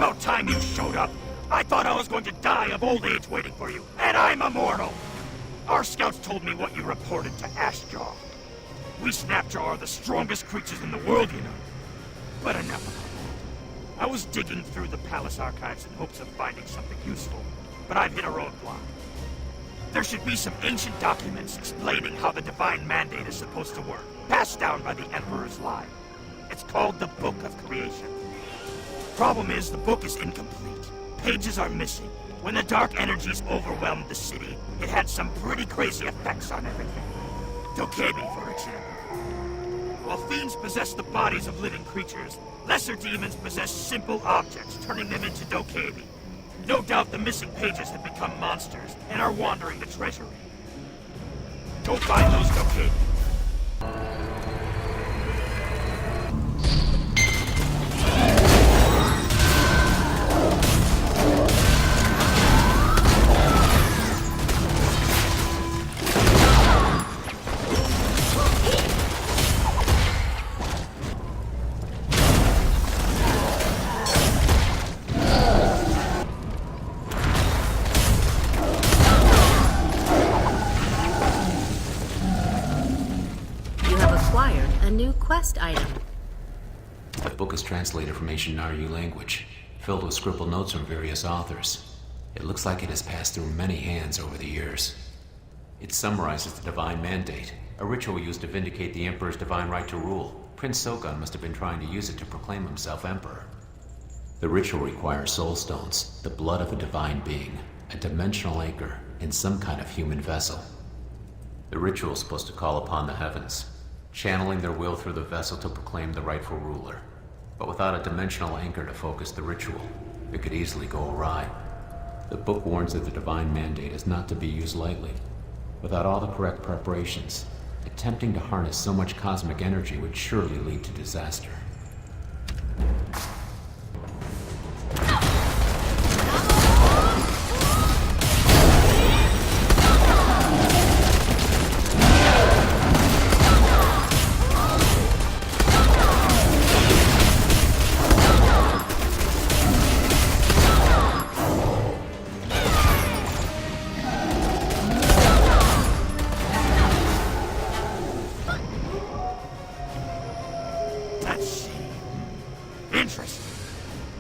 about time you showed up. I thought I was going to die of old age waiting for you, and I'm immortal. Our scouts told me what you reported to Ashjaw. We Snapjaw are the strongest creatures in the world, you know. But enough about that. I was digging through the palace archives in hopes of finding something useful, but I've hit a roadblock. There should be some ancient documents explaining how the Divine Mandate is supposed to work, passed down by the Emperor's line. It's called the Book of Creation. Problem is, the book is incomplete. Pages are missing. When the dark energies overwhelmed the city, it had some pretty crazy effects on everything. Dokebi, for example. While fiends possess the bodies of living creatures, lesser demons possess simple objects, turning them into Dokebi. No doubt the missing pages have become monsters and are wandering the treasury. Go find those Dokebi. A new quest item. The book is translated from ancient Naryu language, filled with scribbled notes from various authors. It looks like it has passed through many hands over the years. It summarizes the Divine Mandate, a ritual used to vindicate the Emperor's divine right to rule. Prince Sogun must have been trying to use it to proclaim himself Emperor. The ritual requires soul stones, the blood of a divine being, a dimensional anchor, in some kind of human vessel. The ritual is supposed to call upon the heavens, channeling their will through the vessel to proclaim the rightful ruler. But without a dimensional anchor to focus the ritual, it could easily go awry. The book warns that the Divine Mandate is not to be used lightly. Without all the correct preparations, attempting to harness so much cosmic energy would surely lead to disaster.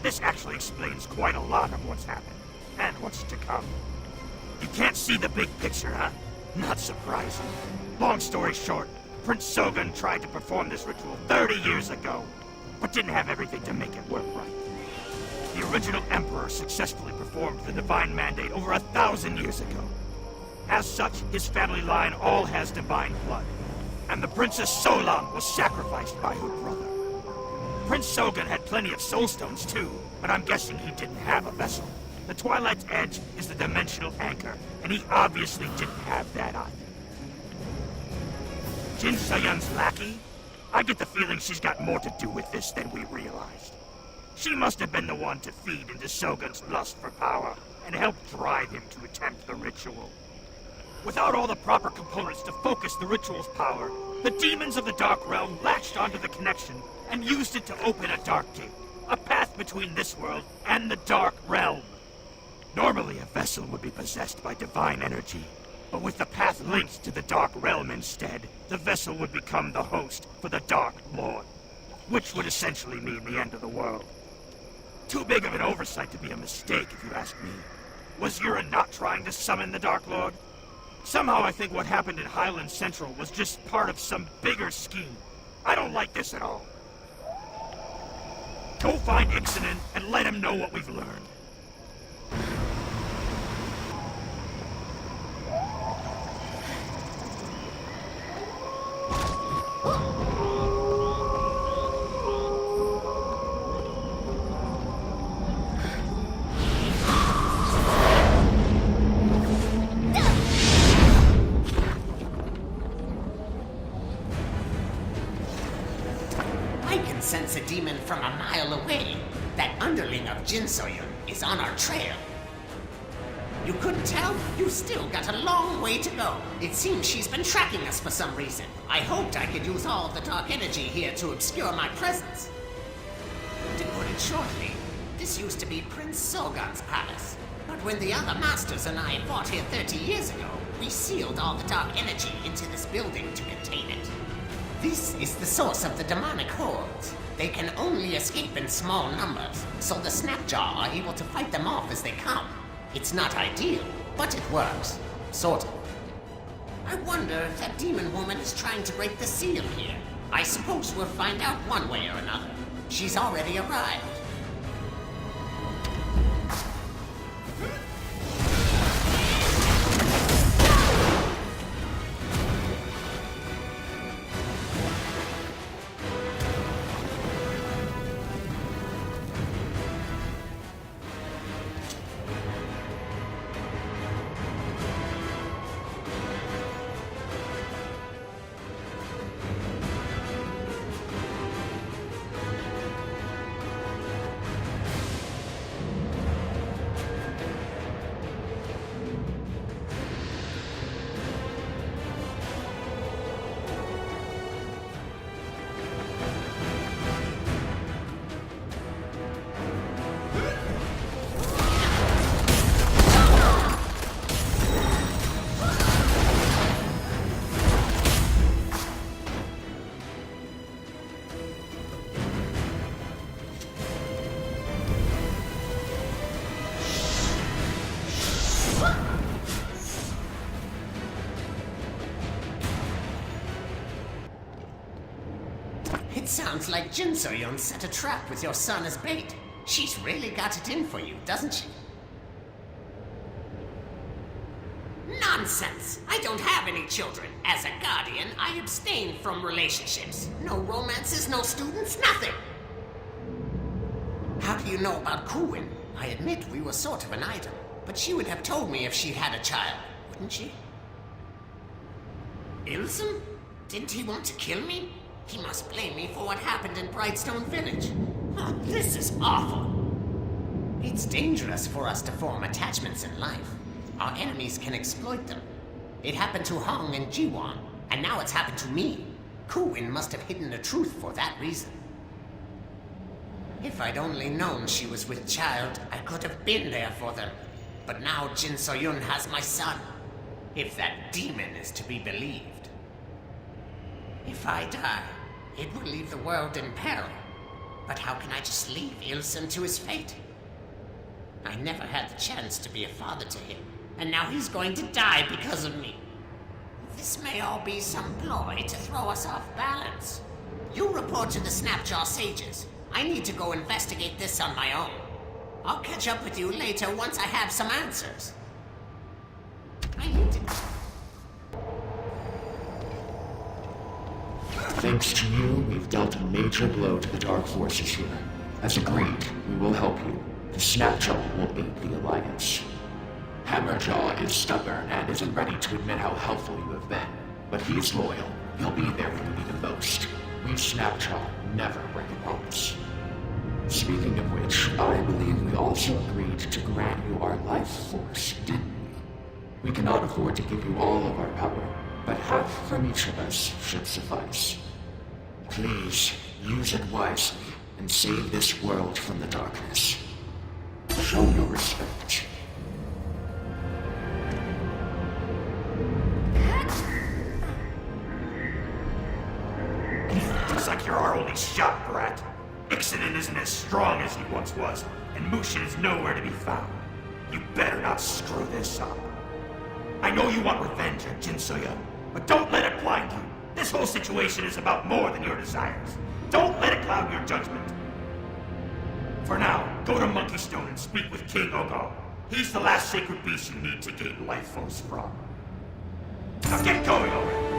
This actually explains quite a lot of what's happened, and what's to come. You can't see the big picture, huh? Not surprising. Long story short, Prince Sogun tried to perform this ritual 30 years ago, but didn't have everything to make it work right. The original Emperor successfully performed the Divine Mandate over 1,000 years ago. As such, his family line all has divine blood, and the Princess Solam was sacrificed by her brother. Prince Sogun had plenty of soul stones too, but I'm guessing he didn't have a vessel. The Twilight's Edge is the dimensional anchor, and he obviously didn't have that either. Jin Sayan's lackey? I get the feeling she's got more to do with this than we realized. She must have been the one to feed into Shogun's lust for power, and help drive him to attempt the ritual. Without all the proper components to focus the ritual's power, the demons of the Dark Realm latched onto the connection and used it to open a Dark Gate, a path between this world and the Dark Realm. Normally, a vessel would be possessed by divine energy, but with the path linked to the Dark Realm instead, the vessel would become the host for the Dark Lord, which would essentially mean the end of the world. Too big of an oversight to be a mistake, if you ask me. Was Yura not trying to summon the Dark Lord? Somehow I think what happened in Highland Central was just part of some bigger scheme. I don't like this at all. Go find Ixanin and let him know what we've learned. Sense a demon from a mile away. That underling of Jinsoyun is on our trail. You couldn't tell? You still got a long way to go. It seems she's been tracking us for some reason. I hoped I could use all the dark energy here to obscure my presence. To put it shortly, This used to be Prince Sogan's palace. But when the other masters and I fought here 30 years ago, we sealed all the dark energy into this building to contain it. This is the source of the demonic hordes. They can only escape in small numbers, so the Snapjaw are able to fight them off as they come. It's not ideal, but it works. Sort of. I wonder if that demon woman is trying to break the seal here. I suppose we'll find out one way or another. She's already arrived. It sounds like Jin So-yeon set a trap with your son as bait. She's really got it in for you, doesn't she? Nonsense! I don't have any children. As a guardian, I abstain from relationships. No romances, no students, nothing! How do you know about Kuwin? I admit we were sort of an item, but she would have told me if she had a child, wouldn't she? Ilsum? Didn't he want to kill me? He must blame me for what happened in Brightstone Village. Oh, this is awful. It's dangerous for us to form attachments in life. Our enemies can exploit them. It happened to Hong and Jiwon, and now it's happened to me. Kuwin must have hidden the truth for that reason. If I'd only known she was with child, I could have been there for them. But now Jin So-yeon has my son. If that demon is to be believed. If I die, it will leave the world in peril. But how can I just leave Ilsen to his fate? I never had the chance to be a father to him, and now he's going to die because of me. This may all be some ploy to throw us off balance. You report to the Snapjaw Sages. I need to go investigate this on my own. I'll catch up with you later once I have some answers. I need to... Thanks to you, we've dealt a major blow to the Dark Forces here. As agreed, we will help you. The Snapjaw will aid the Alliance. Hammerjaw is stubborn and isn't ready to admit how helpful you have been. But he's loyal. He'll be there when you need him most. We Snapjaw never break a promise. Speaking of which, I believe we also agreed to grant you our life force, didn't we? We cannot afford to give you all of our power, but half from each of us should suffice. Please, use it wisely and save this world from the darkness. Show your respect. Looks like you're our only shot, brat. Ixanin isn't as strong as he once was, and Mushin is nowhere to be found. You better not screw this up. I know you want revenge on Jin So-yeon, but don't let it blind you. This whole situation is about more than your desires. Don't let it cloud your judgment. For now, go to Monkey Stone and speak with King Ogo. He's the last sacred beast you need to gain life force from. Now get going already.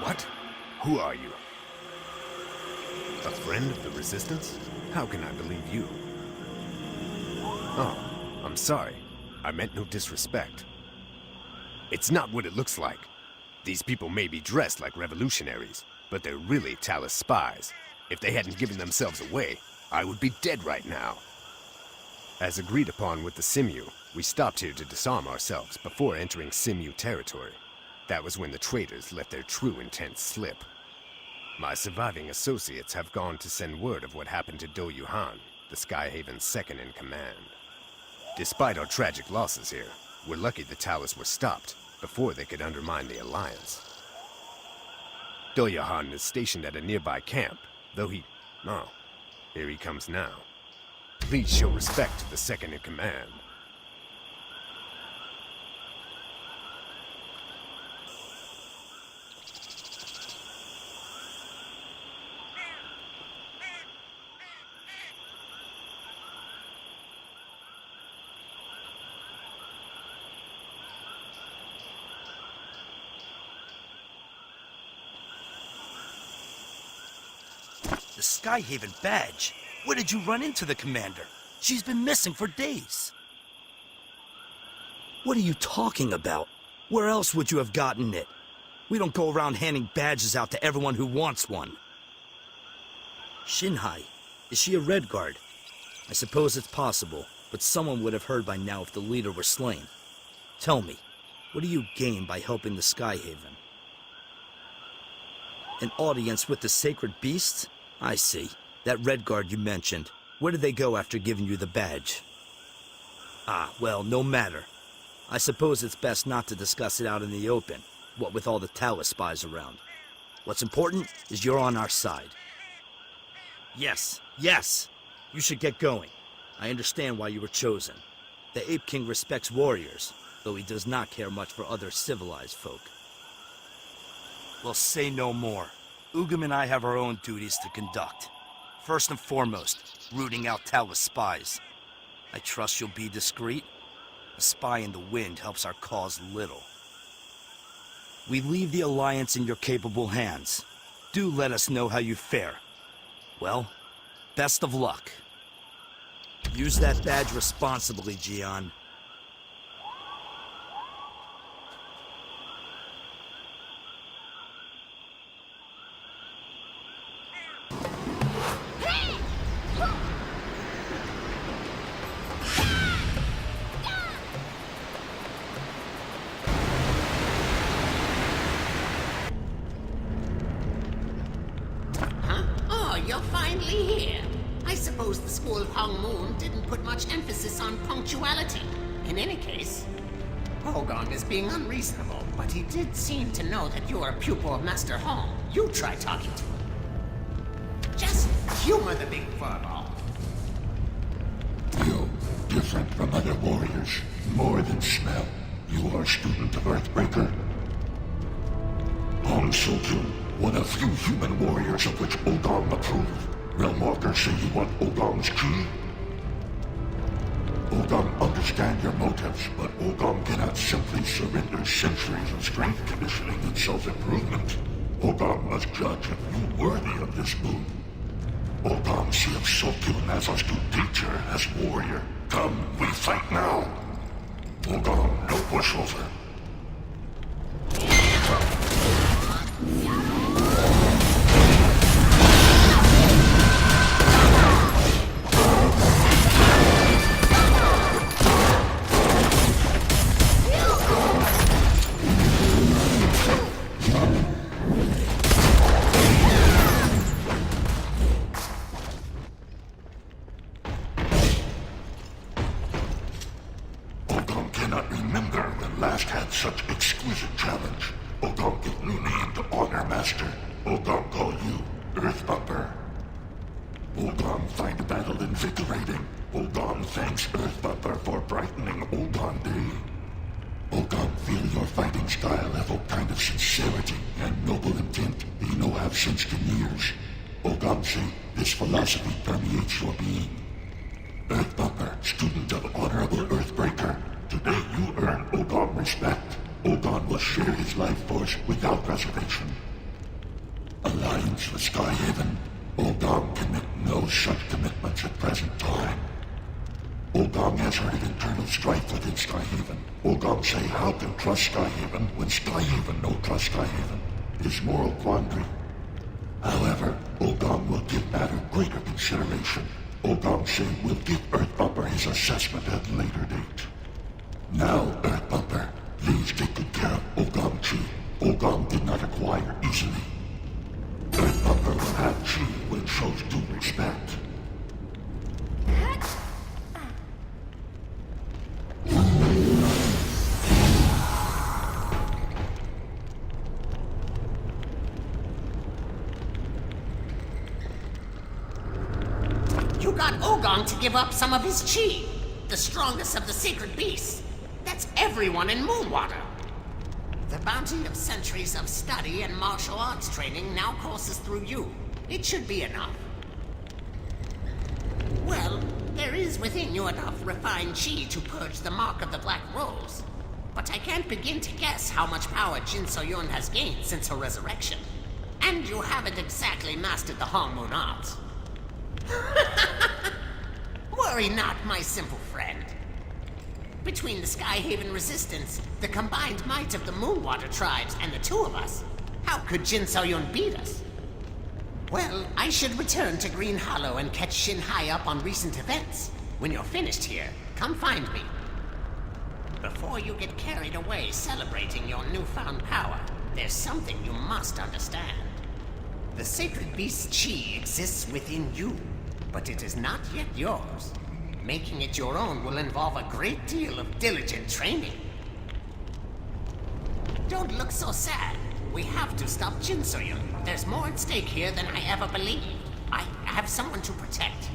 What? Who are you? A friend of the Resistance? How can I believe you? Oh, I'm sorry. I meant no disrespect. It's not what it looks like. These people may be dressed like revolutionaries, but they're really Talus spies. If they hadn't given themselves away, I would be dead right now. As agreed upon with the Simu, we stopped here to disarm ourselves before entering Simu territory. That was when the traitors let their true intent slip. My surviving associates have gone to send word of what happened to Do Yuhan, the Skyhaven's second in command. Despite our tragic losses here, we're lucky the Talus were stopped before they could undermine the Alliance. Do Yuhan is stationed at a nearby camp, though oh, here he comes now. Please show respect to the second in command. The Skyhaven badge? Where did you run into the commander? She's been missing for days. What are you talking about? Where else would you have gotten it? We don't go around handing badges out to everyone who wants one. Shinhai, is she a Red Guard? I suppose it's possible, but someone would have heard by now if the leader were slain. Tell me, what do you gain by helping the Skyhaven? An audience with the sacred beasts? I see. That Red Guard you mentioned. Where did they go after giving you the badge? Ah, well, no matter. I suppose it's best not to discuss it out in the open, what with all the Talus spies around. What's important is you're on our side. Yes, yes! You should get going. I understand why you were chosen. The Ape King respects warriors, though he does not care much for other civilized folk. Well, say no more. Ugam and I have our own duties to conduct. First and foremost, rooting out Talus spies. I trust you'll be discreet. A spy in the wind helps our cause little. We leave the Alliance in your capable hands. Do let us know how you fare. Well, best of luck. Use that badge responsibly, Gian. You're finally here. I suppose the school of Hong Moon didn't put much emphasis on punctuality. In any case, Hogong is being unreasonable, but he did seem to know that you are a pupil of Master Hong. You try talking to him. Just humor the big furball. You, different from other warriors, more than smell. You are a student of Earthbreaker. Hong Sojun, one of few human warriors of which Ogong approve. Realmwalkers say you want Ogong's key? Ogong understand your motives, but Ogong cannot simply surrender centuries of strength conditioning and self-improvement. Ogong must judge if you worthy of this boon. Ogong sees Sojun as a student teacher, as warrior. Come, we fight now. Ogong, no pushover. Such exquisite challenge. Ogong give new name to honor master. Ogong call you Earthbumper. Ogong find the battle invigorating. Ogong thanks Earthbumper for brightening Ogong Day. Ogong feel your fighting style evoke kind of sincerity and noble intent he no have sensed in years. Ogong say this philosophy permeates your being. Earthbumper, student of honorable Earthbreaker. Today you earn Ogong respect. Ogong will share his life force without reservation. Alliance with Skyhaven. Ulgam can make no such commitments at present time. Ulgam has heard of internal strife within Skyhaven. Ulgam say how can trust Skyhaven when Skyhaven no trust Skyhaven? His moral quandary. However, Ulgam will give matter greater consideration. Ulgam say we'll give Earthbumper his assessment at a later date. Now, Earthbumper, please take good care of Ulgam Chi. Ulgam did not acquire easily. Earthbumper will have Chi when shows due respect. You got Ogong to give up some of his chi, the strongest of the sacred beasts. That's everyone in Moonwater. The bounty of centuries of study and martial arts training now courses through you. It should be enough. Well, there is within you enough refined chi to purge the mark of the Black Rose. But I can't begin to guess how much power Jin So-yun has gained since her resurrection. And you haven't exactly mastered the Hongmoon arts. Worry not, my simple friend. Between the Skyhaven Resistance, the combined might of the Moonwater tribes, and the two of us, how could Jin So-yun beat us? Well, I should return to Green Hollow and catch Shin Hai up on recent events. When you're finished here, come find me. Before you get carried away celebrating your newfound power, there's something you must understand. The sacred beast's chi exists within you, but it is not yet yours. Making it your own will involve a great deal of diligent training. Don't look so sad. We have to stop Jin So-yun. There's more at stake here than I ever believed. I have someone to protect.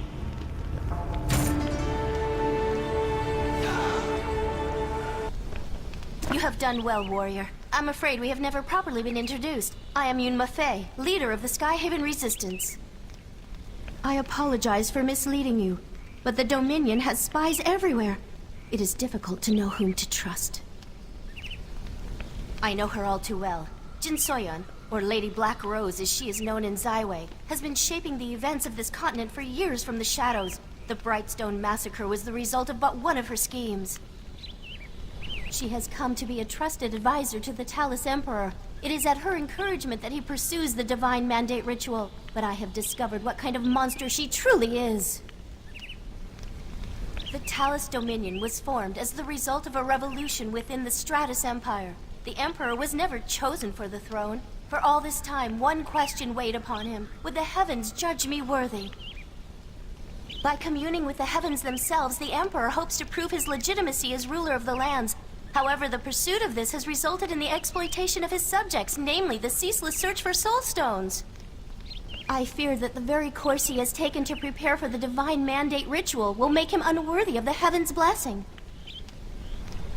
You have done well, warrior. I'm afraid we have never properly been introduced. I am Yun Mafei, leader of the Skyhaven Resistance. I apologize for misleading you, but the Dominion has spies everywhere. It is difficult to know whom to trust. I know her all too well. Jin So-yun, or Lady Black Rose as she is known in Zaiwei, has been shaping the events of this continent for years from the shadows. The Brightstone Massacre was the result of but one of her schemes. She has come to be a trusted advisor to the Talus Emperor. It is at her encouragement that he pursues the Divine Mandate ritual. But I have discovered what kind of monster she truly is. The Talus Dominion was formed as the result of a revolution within the Stratus Empire. The Emperor was never chosen for the throne. For all this time, one question weighed upon him. Would the heavens judge me worthy? By communing with the heavens themselves, the Emperor hopes to prove his legitimacy as ruler of the lands. However, the pursuit of this has resulted in the exploitation of his subjects, namely the ceaseless search for soul stones. I fear that the very course he has taken to prepare for the Divine Mandate ritual will make him unworthy of the heaven's blessing.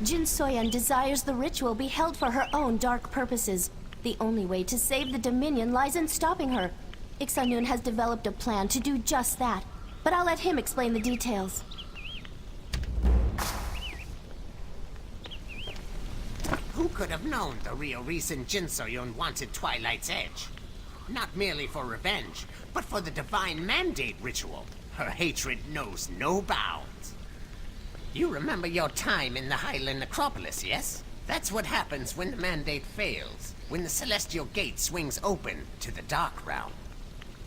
Jin So-yun desires the ritual be held for her own dark purposes. The only way to save the Dominion lies in stopping her. Ixanun has developed a plan to do just that, but I'll let him explain the details. Who could have known the real reason Jin So-yun wanted Twilight's Edge? Not merely for revenge, but for the Divine Mandate ritual. Her hatred knows no bounds. You remember your time in the Highland Necropolis, yes? That's what happens when the Mandate fails, when the Celestial Gate swings open to the Dark Realm.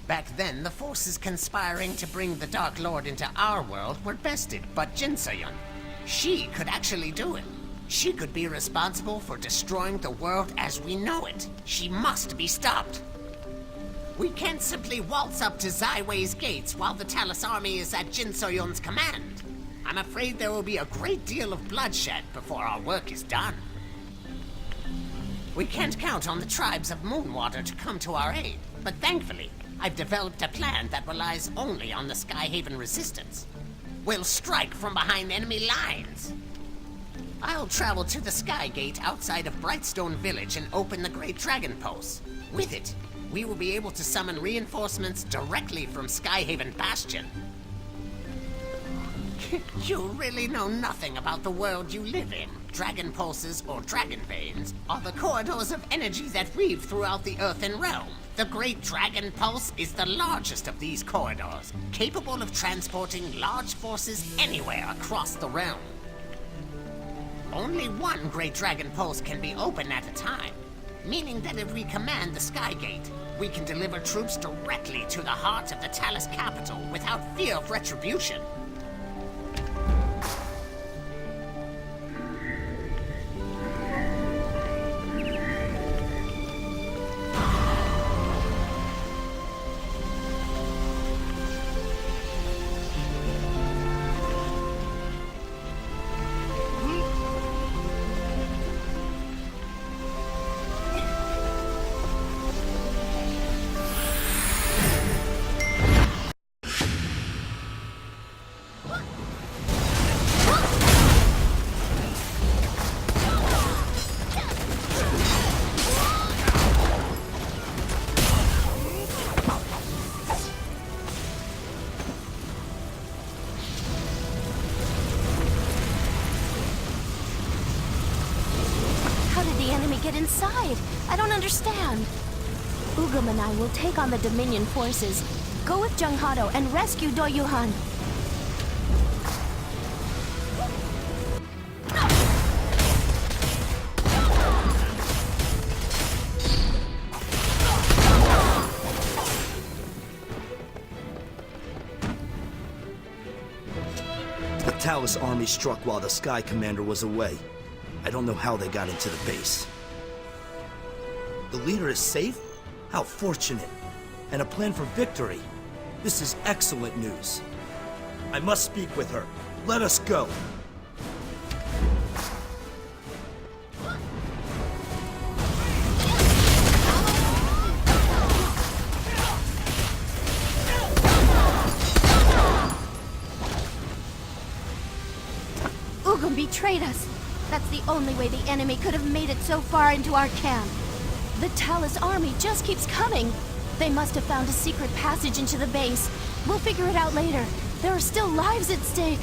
Back then, the forces conspiring to bring the Dark Lord into our world were bested, but Jin So-yun, she could actually do it. She could be responsible for destroying the world as we know it. She must be stopped. We can't simply waltz up to Zaiwei's gates while the Talus army is at Jin So-yun's command. I'm afraid there will be a great deal of bloodshed before our work is done. We can't count on the tribes of Moonwater to come to our aid, but thankfully, I've developed a plan that relies only on the Skyhaven Resistance. We'll strike from behind enemy lines. I'll travel to the Sky Gate outside of Brightstone Village and open the Great Dragon Post. With it, we will be able to summon reinforcements directly from Skyhaven Bastion. You really know nothing about the world you live in. Dragon pulses, or dragon veins, are the corridors of energy that weave throughout the earthen realm. The Great Dragon Pulse is the largest of these corridors, capable of transporting large forces anywhere across the realm. Only one Great Dragon Pulse can be open at a time, meaning that if we command the Skygate, we can deliver troops directly to the heart of the Talus capital without fear of retribution. Get inside. I don't understand. Ugum and I will take on the Dominion forces. Go with Junghado and rescue Doyuhan. The Talus army struck while the Sky Commander was away. I don't know how they got into the base. The leader is safe? How fortunate. And a plan for victory. This is excellent news. I must speak with her. Let us go. Ugum betrayed us. That's the only way the enemy could have made it so far into our camp. The Talus army just keeps coming. They must have found a secret passage into the base. We'll figure it out later. There are still lives at stake.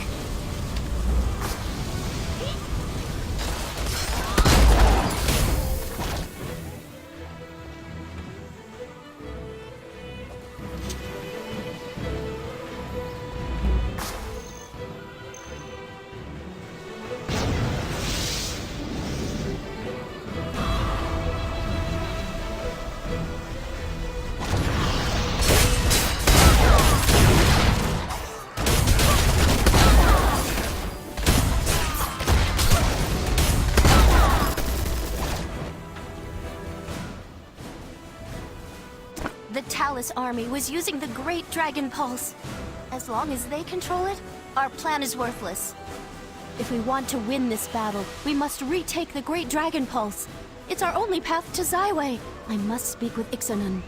The Talus army was using the Great Dragon Pulse. As long as they control it, our plan is worthless. If we want to win this battle, we must retake the Great Dragon Pulse. It's our only path to Zyway. I must speak with Ixanan.